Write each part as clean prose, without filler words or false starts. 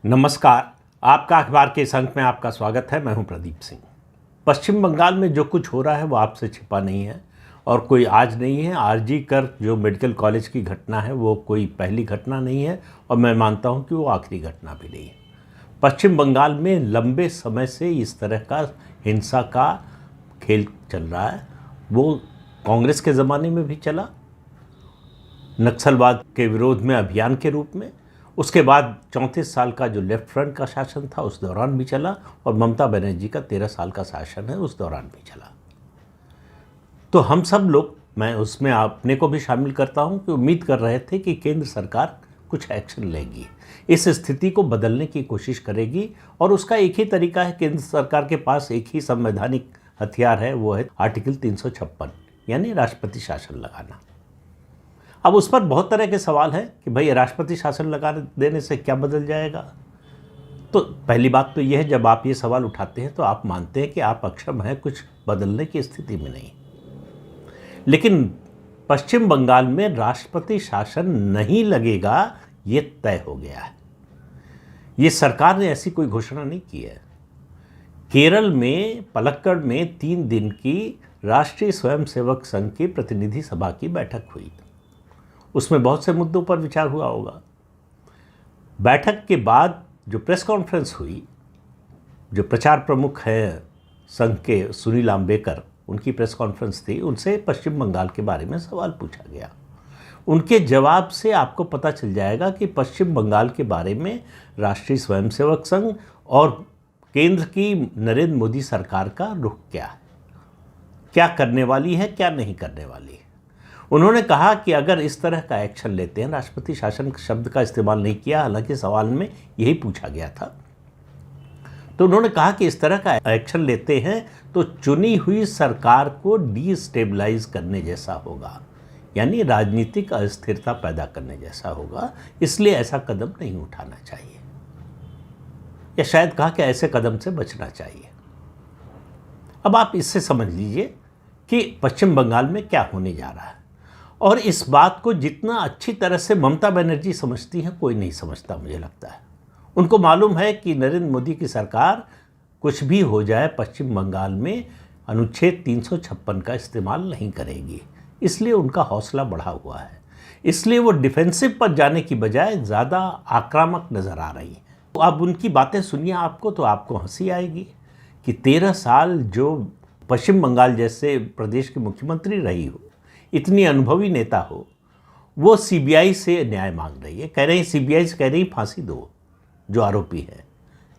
नमस्कार। आपका अखबार के इस अंक में आपका स्वागत है। मैं हूं प्रदीप सिंह। पश्चिम बंगाल में जो कुछ हो रहा है वो आपसे छिपा नहीं है और कोई आज नहीं है। आरजी कर जो मेडिकल कॉलेज की घटना है वो कोई पहली घटना नहीं है और मैं मानता हूं कि वो आखिरी घटना भी नहीं है। पश्चिम बंगाल में लंबे समय से इस तरह का हिंसा का खेल चल रहा है। वो कांग्रेस के ज़माने में भी चला, नक्सलवाद के विरोध में अभियान के रूप में। उसके बाद 34 साल का जो लेफ्ट फ्रंट का शासन था उस दौरान भी चला और ममता बनर्जी का 13 साल का शासन है उस दौरान भी चला। तो हम सब लोग, मैं उसमें अपने को भी शामिल करता हूं, कि उम्मीद कर रहे थे कि केंद्र सरकार कुछ एक्शन लेगी, इस स्थिति को बदलने की कोशिश करेगी। और उसका एक ही तरीका है, केंद्र सरकार के पास एक ही संवैधानिक हथियार है, वो है आर्टिकल 356 यानी राष्ट्रपति शासन लगाना। अब उस पर बहुत तरह के सवाल हैं कि भाई राष्ट्रपति शासन लगा देने से क्या बदल जाएगा। तो पहली बात तो यह है, जब आप ये सवाल उठाते हैं तो आप मानते हैं कि आप अक्षम हैं, कुछ बदलने की स्थिति में नहीं। लेकिन पश्चिम बंगाल में राष्ट्रपति शासन नहीं लगेगा ये तय हो गया है। ये सरकार ने ऐसी कोई घोषणा नहीं की है। केरल में पलक्कड़ में 3 दिन की राष्ट्रीय स्वयंसेवक संघ की प्रतिनिधि सभा की बैठक हुई। उसमें बहुत से मुद्दों पर विचार हुआ होगा। बैठक के बाद जो प्रेस कॉन्फ्रेंस हुई, जो प्रचार प्रमुख हैं संघ के सुनील अम्बेकर, उनकी प्रेस कॉन्फ्रेंस थी, उनसे पश्चिम बंगाल के बारे में सवाल पूछा गया। उनके जवाब से आपको पता चल जाएगा कि पश्चिम बंगाल के बारे में राष्ट्रीय स्वयंसेवक संघ और केंद्र की नरेंद्र मोदी सरकार का रुख क्या है, क्या करने वाली है, क्या नहीं करने वाली है। उन्होंने कहा कि अगर इस तरह का एक्शन लेते हैं, राष्ट्रपति शासन शब्द का इस्तेमाल नहीं किया, हालांकि सवाल में यही पूछा गया था, तो उन्होंने कहा कि इस तरह का एक्शन लेते हैं तो चुनी हुई सरकार को डीस्टेबलाइज करने जैसा होगा, यानी राजनीतिक अस्थिरता पैदा करने जैसा होगा। इसलिए ऐसा कदम नहीं उठाना चाहिए, या शायद कहा कि ऐसे कदम से बचना चाहिए। अब आप इससे समझ लीजिए कि पश्चिम बंगाल में क्या होने जा रहा है। और इस बात को जितना अच्छी तरह से ममता बनर्जी समझती हैं, कोई नहीं समझता मुझे लगता है। उनको मालूम है कि नरेंद्र मोदी की सरकार कुछ भी हो जाए पश्चिम बंगाल में अनुच्छेद 356 का इस्तेमाल नहीं करेगी। इसलिए उनका हौसला बढ़ा हुआ है। इसलिए वो डिफेंसिव पर जाने की बजाय ज़्यादा आक्रामक नज़र आ रही हैं। तो अब उनकी बातें सुनिए आपको तो आपको हंसी आएगी कि 13 साल जो पश्चिम बंगाल जैसे प्रदेश की मुख्यमंत्री रही हो, इतनी अनुभवी नेता हो, वो सीबीआई से न्याय मांग रही है। कह रही सीबीआई से कह रही फांसी दो जो आरोपी है।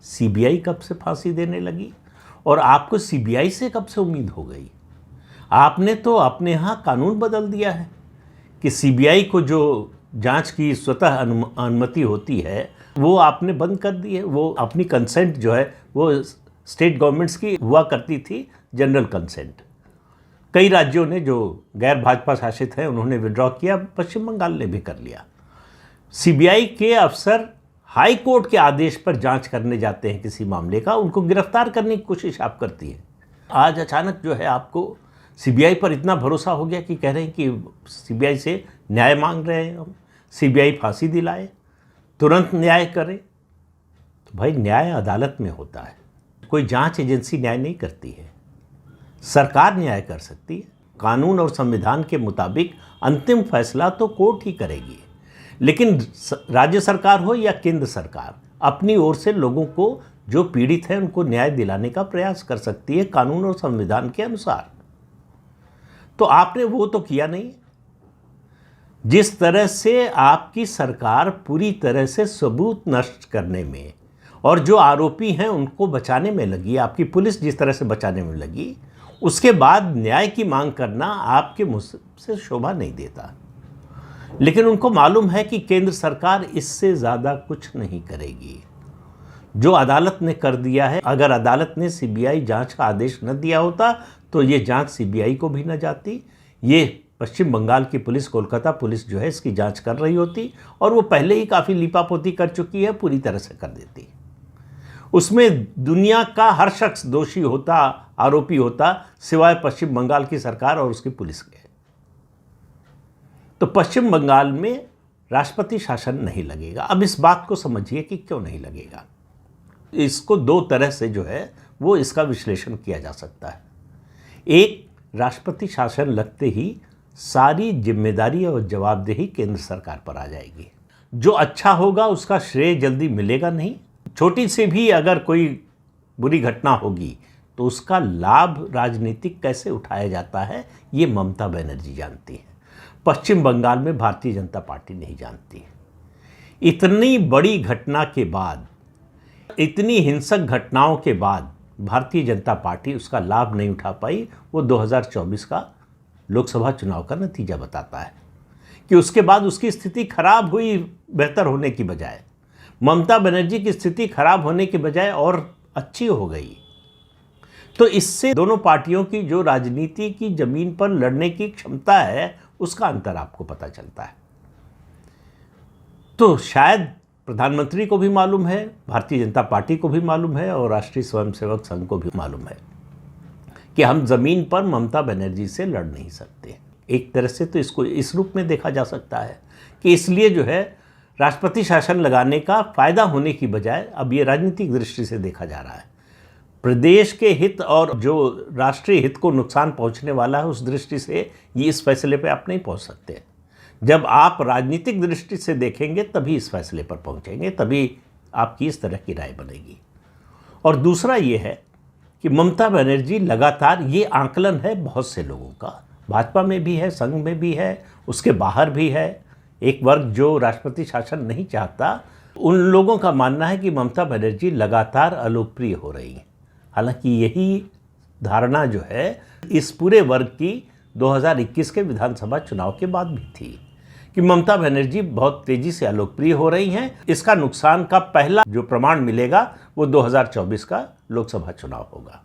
सीबीआई कब से फांसी देने लगी और आपको सीबीआई से कब से उम्मीद हो गई? आपने तो अपने यहाँ कानून बदल दिया है कि सीबीआई को जो जांच की स्वतः अनुमति होती है वो आपने बंद कर दी है। वो अपनी कंसेंट जो है वो स्टेट गवर्नमेंट्स की हुआ करती थी, जनरल कंसेंट। कई राज्यों ने जो गैर भाजपा शासित हैं उन्होंने विड्रॉ किया, पश्चिम बंगाल ने भी कर लिया। सीबीआई के अफसर हाई कोर्ट के आदेश पर जांच करने जाते हैं किसी मामले का, उनको गिरफ्तार करने की कोशिश आप करती है। आज अचानक जो है आपको सीबीआई पर इतना भरोसा हो गया कि कह रहे हैं कि सीबीआई से न्याय मांग रहे हैं हम, सीबीआई फांसी दिलाए, तुरंत न्याय करे। तो भाई न्याय अदालत में होता है, कोई जांच एजेंसी न्याय नहीं करती है। सरकार न्याय कर सकती है। कानून और संविधान के मुताबिक अंतिम फैसला तो कोर्ट ही करेगी, लेकिन राज्य सरकार हो या केंद्र सरकार अपनी ओर से लोगों को जो पीड़ित हैं उनको न्याय दिलाने का प्रयास कर सकती है कानून और संविधान के अनुसार। तो आपने वो तो किया नहीं। जिस तरह से आपकी सरकार पूरी तरह से सबूत नष्ट करने में और जो आरोपी हैं उनको बचाने में लगी, आपकी पुलिस जिस तरह से बचाने में लगी, उसके बाद न्याय की मांग करना आपके मुंह से शोभा नहीं देता। लेकिन उनको मालूम है कि केंद्र सरकार इससे ज़्यादा कुछ नहीं करेगी। जो अदालत ने कर दिया है, अगर अदालत ने सीबीआई जांच का आदेश न दिया होता तो ये जांच सीबीआई को भी न जाती। ये पश्चिम बंगाल की पुलिस, कोलकाता पुलिस जो है इसकी जांच कर रही होती और वो पहले ही काफ़ी लीपापोती कर चुकी है, पूरी तरह से कर देती। उसमें दुनिया का हर शख्स दोषी होता, आरोपी होता, सिवाय पश्चिम बंगाल की सरकार और उसकी पुलिस के। तो पश्चिम बंगाल में राष्ट्रपति शासन नहीं लगेगा। अब इस बात को समझिए कि क्यों नहीं लगेगा। इसको दो तरह से जो है वो इसका विश्लेषण किया जा सकता है। एक, राष्ट्रपति शासन लगते ही सारी जिम्मेदारी और जवाबदेही केंद्र सरकार पर आ जाएगी। जो अच्छा होगा उसका श्रेय जल्दी मिलेगा नहीं। छोटी सी भी अगर कोई बुरी घटना होगी तो उसका लाभ राजनीतिक कैसे उठाया जाता है ये ममता बनर्जी जानती है, पश्चिम बंगाल में भारतीय जनता पार्टी नहीं जानती है। इतनी बड़ी घटना के बाद, इतनी हिंसक घटनाओं के बाद भारतीय जनता पार्टी उसका लाभ नहीं उठा पाई। वो 2024 का लोकसभा चुनाव का नतीजा बताता है कि उसके बाद उसकी स्थिति खराब हुई बेहतर होने की बजाय। ममता बनर्जी की स्थिति खराब होने के बजाय और अच्छी हो गई। तो इससे दोनों पार्टियों की जो राजनीति की जमीन पर लड़ने की क्षमता है उसका अंतर आपको पता चलता है। तो शायद प्रधानमंत्री को भी मालूम है, भारतीय जनता पार्टी को भी मालूम है और राष्ट्रीय स्वयंसेवक संघ को भी मालूम है कि हम जमीन पर ममता बनर्जी से लड़ नहीं सकते। एक तरह से तो इसको इस रूप में देखा जा सकता है कि इसलिए जो है राष्ट्रपति शासन लगाने का फायदा होने की बजाय अब ये राजनीतिक दृष्टि से देखा जा रहा है। प्रदेश के हित और जो राष्ट्रीय हित को नुकसान पहुंचने वाला है उस दृष्टि से ये इस फैसले पे आप नहीं पहुंच सकते। जब आप राजनीतिक दृष्टि से देखेंगे तभी इस फैसले पर पहुंचेंगे, तभी आपकी इस तरह की राय बनेगी। और दूसरा ये है कि ममता बनर्जी लगातार, ये आंकलन है बहुत से लोगों का, भाजपा में भी है, संघ में भी है, उसके बाहर भी है। एक वर्ग जो राष्ट्रपति शासन नहीं चाहता, उन लोगों का मानना है कि ममता बनर्जी लगातार अलोकप्रिय हो रही हैं। हालांकि यही धारणा जो है इस पूरे वर्ग की 2021 के विधानसभा चुनाव के बाद भी थी कि ममता बनर्जी बहुत तेजी से अलोकप्रिय हो रही हैं। इसका नुकसान का पहला जो प्रमाण मिलेगा वो 2024 का लोकसभा चुनाव होगा।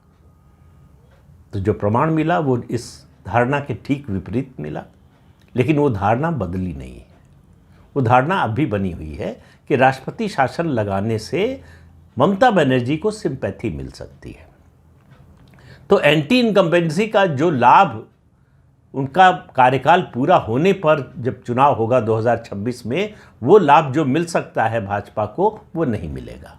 तो जो प्रमाण मिला वो इस धारणा के ठीक विपरीत मिला, लेकिन वो धारणा बदली नहीं है। वो धारणा अब भी बनी हुई है कि राष्ट्रपति शासन लगाने से ममता बनर्जी को सिंपैथी मिल सकती है। तो एंटी इनकम्बेंसी का जो लाभ उनका कार्यकाल पूरा होने पर जब चुनाव होगा 2026 में, वो लाभ जो मिल सकता है भाजपा को वो नहीं मिलेगा।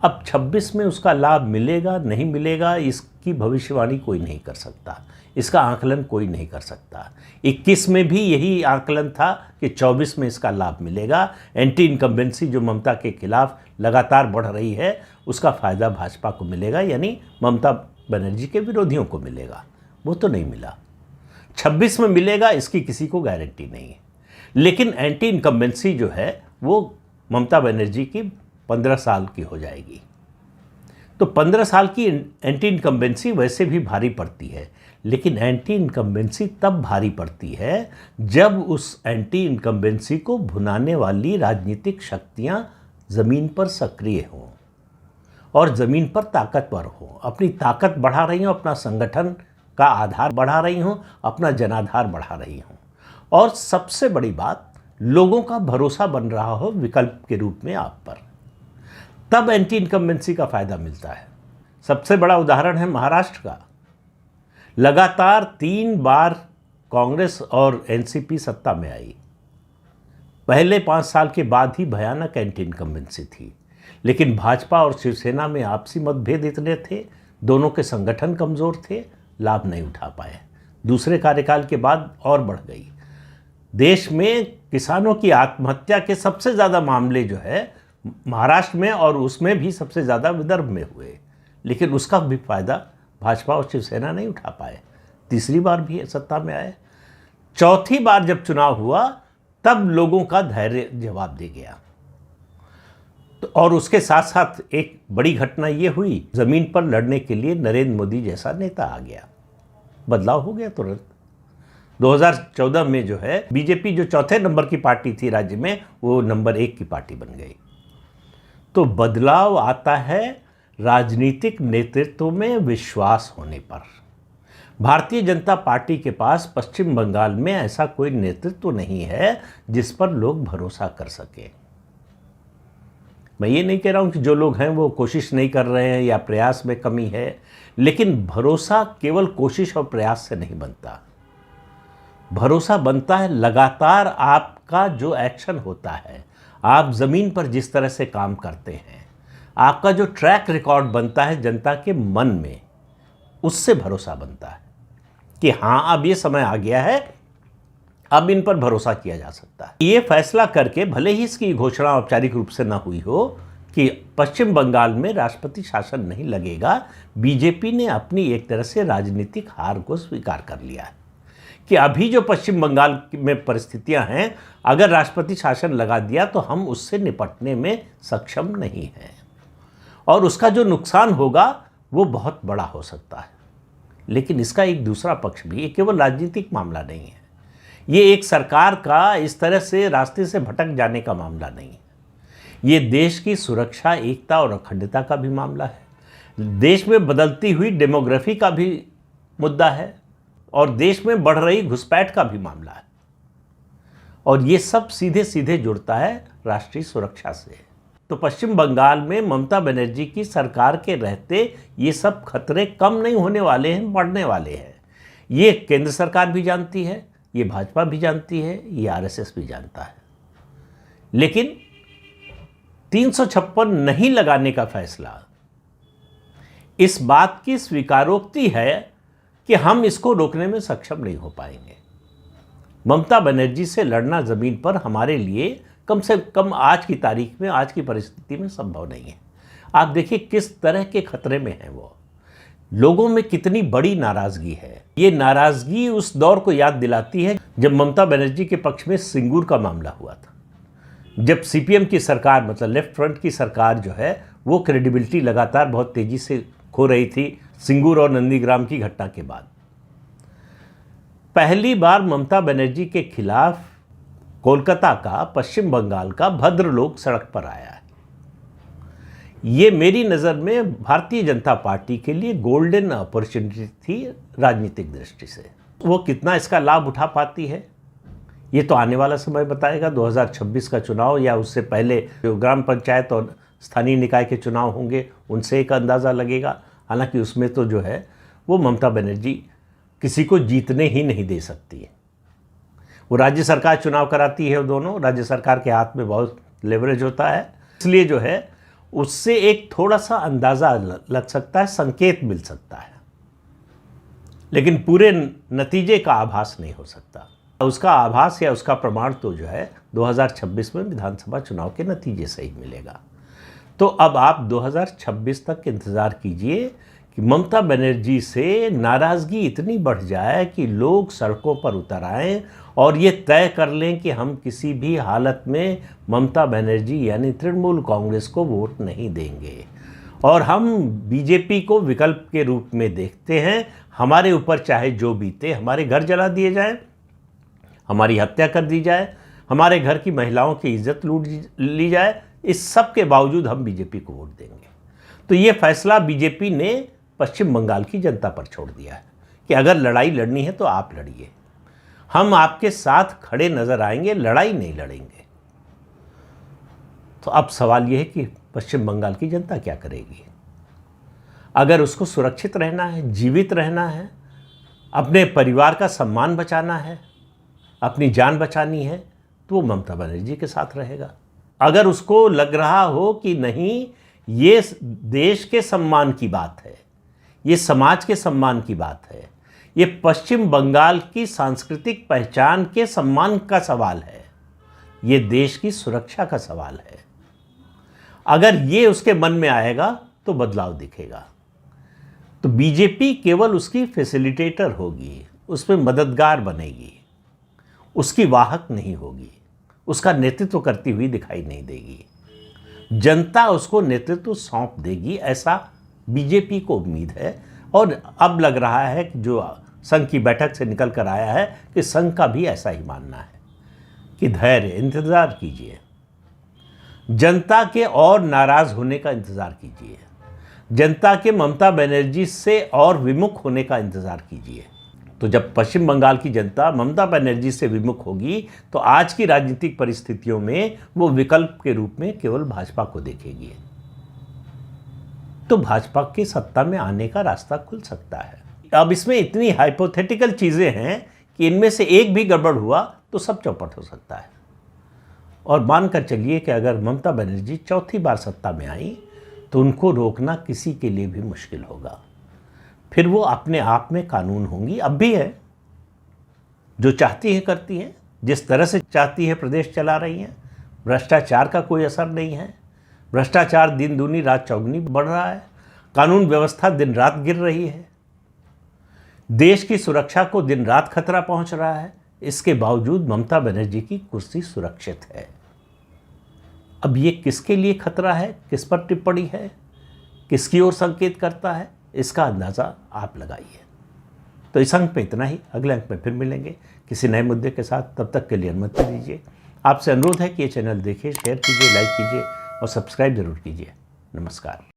अब 26 में उसका लाभ मिलेगा नहीं मिलेगा इसकी भविष्यवाणी कोई नहीं कर सकता, इसका आकलन कोई नहीं कर सकता। 21 में भी यही आकलन था कि 24 में इसका लाभ मिलेगा। एंटी इनकम्बेंसी जो ममता के खिलाफ लगातार बढ़ रही है उसका फ़ायदा भाजपा को मिलेगा, यानी ममता बनर्जी के विरोधियों को मिलेगा। वो तो नहीं मिला। 26 में मिलेगा इसकी किसी को गारंटी नहीं है। लेकिन एंटी इनकम्बेंसी जो है वो ममता बनर्जी की 15 साल की हो जाएगी। तो 15 साल की एंटी इनकम्बेंसी वैसे भी भारी पड़ती है, लेकिन एंटी इनकम्बेंसी तब भारी पड़ती है जब उस एंटी इनकम्बेंसी को भुनाने वाली राजनीतिक शक्तियां ज़मीन पर सक्रिय हों और ज़मीन पर ताकतवर हों, अपनी ताकत बढ़ा रही हों, अपना संगठन का आधार बढ़ा रही हों, अपना जनाधार बढ़ा रही हों, और सबसे बड़ी बात लोगों का भरोसा बन रहा हो विकल्प के रूप में आप पर, तब एंटी इनकम्बेंसी का फ़ायदा मिलता है। सबसे बड़ा उदाहरण है महाराष्ट्र का। लगातार 3 बार कांग्रेस और एनसीपी सत्ता में आई। पहले 5 साल के बाद ही भयानक एंटी इनकम्बेंसी थी, लेकिन भाजपा और शिवसेना में आपसी मतभेद इतने थे, दोनों के संगठन कमज़ोर थे, लाभ नहीं उठा पाए। दूसरे कार्यकाल के बाद और बढ़ गई। देश में किसानों की आत्महत्या के सबसे ज़्यादा मामले जो है महाराष्ट्र में, और उसमें भी सबसे ज़्यादा विदर्भ में हुए, लेकिन उसका भी फ़ायदा भाजपा और शिवसेना नहीं उठा पाए। तीसरी बार भी सत्ता में आए। चौथी बार जब चुनाव हुआ तब लोगों का धैर्य जवाब दे गया। तो और उसके साथ साथ एक बड़ी घटना ये हुई, ज़मीन पर लड़ने के लिए नरेंद्र मोदी जैसा नेता आ गया, बदलाव हो गया तुरंत। 2014 में जो है बीजेपी जो चौथे नंबर की पार्टी थी राज्य में, वो नंबर 1 की पार्टी बन गई। तो बदलाव आता है राजनीतिक नेतृत्व में विश्वास होने पर। भारतीय जनता पार्टी के पास पश्चिम बंगाल में ऐसा कोई नेतृत्व नहीं है जिस पर लोग भरोसा कर सके। मैं ये नहीं कह रहा हूँ कि जो लोग हैं वो कोशिश नहीं कर रहे हैं या प्रयास में कमी है, लेकिन भरोसा केवल कोशिश और प्रयास से नहीं बनता। भरोसा बनता है लगातार आपका जो एक्शन होता है, आप ज़मीन पर जिस तरह से काम करते हैं, आपका जो ट्रैक रिकॉर्ड बनता है जनता के मन में, उससे भरोसा बनता है कि हाँ, अब ये समय आ गया है, अब इन पर भरोसा किया जा सकता है। ये फैसला करके, भले ही इसकी घोषणा औपचारिक रूप से ना हुई हो कि पश्चिम बंगाल में राष्ट्रपति शासन नहीं लगेगा, बीजेपी ने अपनी एक तरह से राजनीतिक हार को स्वीकार कर लिया है कि अभी जो पश्चिम बंगाल में परिस्थितियां हैं, अगर राष्ट्रपति शासन लगा दिया तो हम उससे निपटने में सक्षम नहीं हैं और उसका जो नुकसान होगा वो बहुत बड़ा हो सकता है। लेकिन इसका एक दूसरा पक्ष भी, ये केवल राजनीतिक मामला नहीं है, ये एक सरकार का इस तरह से रास्ते से भटक जाने का मामला नहीं है, ये देश की सुरक्षा, एकता और अखंडता का भी मामला है। देश में बदलती हुई डेमोग्राफी का भी मुद्दा है और देश में बढ़ रही घुसपैठ का भी मामला है और ये सब सीधे सीधे जुड़ता है राष्ट्रीय सुरक्षा से। तो पश्चिम बंगाल में ममता बनर्जी की सरकार के रहते ये सब खतरे कम नहीं होने वाले हैं, बढ़ने वाले हैं। ये केंद्र सरकार भी जानती है, ये भाजपा भी जानती है, ये आरएसएस भी जानता है। लेकिन 356 नहीं लगाने का फैसला इस बात की स्वीकारोक्ति है कि हम इसको रोकने में सक्षम नहीं हो पाएंगे। ममता बनर्जी से लड़ना जमीन पर हमारे लिए कम से कम आज की तारीख में, आज की परिस्थिति में संभव नहीं है। आप देखिए किस तरह के खतरे में है वो, लोगों में कितनी बड़ी नाराजगी है। ये नाराजगी उस दौर को याद दिलाती है जब ममता बनर्जी के पक्ष में सिंगूर का मामला हुआ था, जब सीपीएम की सरकार, मतलब लेफ्ट फ्रंट की सरकार जो है, वो क्रेडिबिलिटी लगातार बहुत तेजी से खो रही थी सिंगूर और नंदीग्राम की घटना के बाद। पहली बार ममता बनर्जी के खिलाफ कोलकाता का, पश्चिम बंगाल का भद्रलोक सड़क पर आया है। ये मेरी नज़र में भारतीय जनता पार्टी के लिए गोल्डन अपॉर्चुनिटी थी राजनीतिक दृष्टि से। वो कितना इसका लाभ उठा पाती है ये तो आने वाला समय बताएगा। 2026 का चुनाव या उससे पहले जो ग्राम पंचायत और स्थानीय निकाय के चुनाव होंगे उनसे एक अंदाज़ा लगेगा। हालांकि उसमें तो जो है वो ममता बनर्जी किसी को जीतने ही नहीं दे सकती है। वो राज्य सरकार चुनाव कराती है, वो दोनों राज्य सरकार के हाथ में बहुत लेवरेज होता है, इसलिए जो है उससे एक थोड़ा सा अंदाज़ा लग सकता है, संकेत मिल सकता है, लेकिन पूरे नतीजे का आभास नहीं हो सकता। उसका आभास या उसका प्रमाण तो जो है 2026 में विधानसभा चुनाव के नतीजे से ही मिलेगा। तो अब आप 2026 तक इंतज़ार कीजिए कि ममता बनर्जी से नाराज़गी इतनी बढ़ जाए कि लोग सड़कों पर उतर आएँ और ये तय कर लें कि हम किसी भी हालत में ममता बनर्जी यानी तृणमूल कांग्रेस को वोट नहीं देंगे और हम बीजेपी को विकल्प के रूप में देखते हैं। हमारे ऊपर चाहे जो बीते, हमारे घर जला दिए जाएं, हमारी हत्या कर दी जाए, हमारे घर की महिलाओं की इज्जत लूट ली जाए, इस सब के बावजूद हम बीजेपी को वोट देंगे। तो ये फैसला बीजेपी ने पश्चिम बंगाल की जनता पर छोड़ दिया है कि अगर लड़ाई लड़नी है तो आप लड़िए, हम आपके साथ खड़े नजर आएंगे, लड़ाई नहीं लड़ेंगे। तो अब सवाल यह है कि पश्चिम बंगाल की जनता क्या करेगी। अगर उसको सुरक्षित रहना है, जीवित रहना है, अपने परिवार का सम्मान बचाना है, अपनी जान बचानी है, तो वो ममता बनर्जी के साथ रहेगा। अगर उसको लग रहा हो कि नहीं, ये देश के सम्मान की बात है, ये समाज के सम्मान की बात है, ये पश्चिम बंगाल की सांस्कृतिक पहचान के सम्मान का सवाल है, ये देश की सुरक्षा का सवाल है, अगर ये उसके मन में आएगा तो बदलाव दिखेगा। तो बीजेपी केवल उसकी फैसिलिटेटर होगी, उसमें मददगार बनेगी, उसकी वाहक नहीं होगी, उसका नेतृत्व करती हुई दिखाई नहीं देगी। जनता उसको नेतृत्व सौंप देगी, ऐसा बीजेपी को उम्मीद है। और अब लग रहा है कि जो संघ की बैठक से निकल कर आया है कि संघ का भी ऐसा ही मानना है कि धैर्य, इंतज़ार कीजिए, जनता के और नाराज़ होने का इंतज़ार कीजिए, जनता के ममता बनर्जी से और विमुख होने का इंतज़ार कीजिए। तो जब पश्चिम बंगाल की जनता ममता बनर्जी से विमुख होगी तो आज की राजनीतिक परिस्थितियों में वो विकल्प के रूप में केवल भाजपा को देखेगी, तो भाजपा की सत्ता में आने का रास्ता खुल सकता है। अब इसमें इतनी हाइपोथेटिकल चीज़ें हैं कि इनमें से एक भी गड़बड़ हुआ तो सब चौपट हो सकता है। और मानकर चलिए कि अगर ममता बनर्जी चौथी बार सत्ता में आई तो उनको रोकना किसी के लिए भी मुश्किल होगा। फिर वो अपने आप में कानून होंगी, अब भी है, जो चाहती हैं करती हैं, जिस तरह से चाहती है प्रदेश चला रही हैं। भ्रष्टाचार का कोई असर नहीं है, भ्रष्टाचार दिन दूनी रात चौगुनी बढ़ रहा है, कानून व्यवस्था दिन रात गिर रही है, देश की सुरक्षा को दिन रात खतरा पहुंच रहा है। इसके बावजूद ममता बनर्जी की कुर्सी सुरक्षित है। अब ये किसके लिए खतरा है, किस पर टिप्पणी है, किसकी ओर संकेत करता है, इसका अंदाज़ा आप लगाइए। तो इस अंक पे इतना ही, अगले अंक में फिर मिलेंगे किसी नए मुद्दे के साथ। तब तक के लिए अनुमति दीजिए। आपसे अनुरोध है कि ये चैनल देखिए, शेयर कीजिए, लाइक कीजिए और सब्सक्राइब जरूर कीजिए। नमस्कार।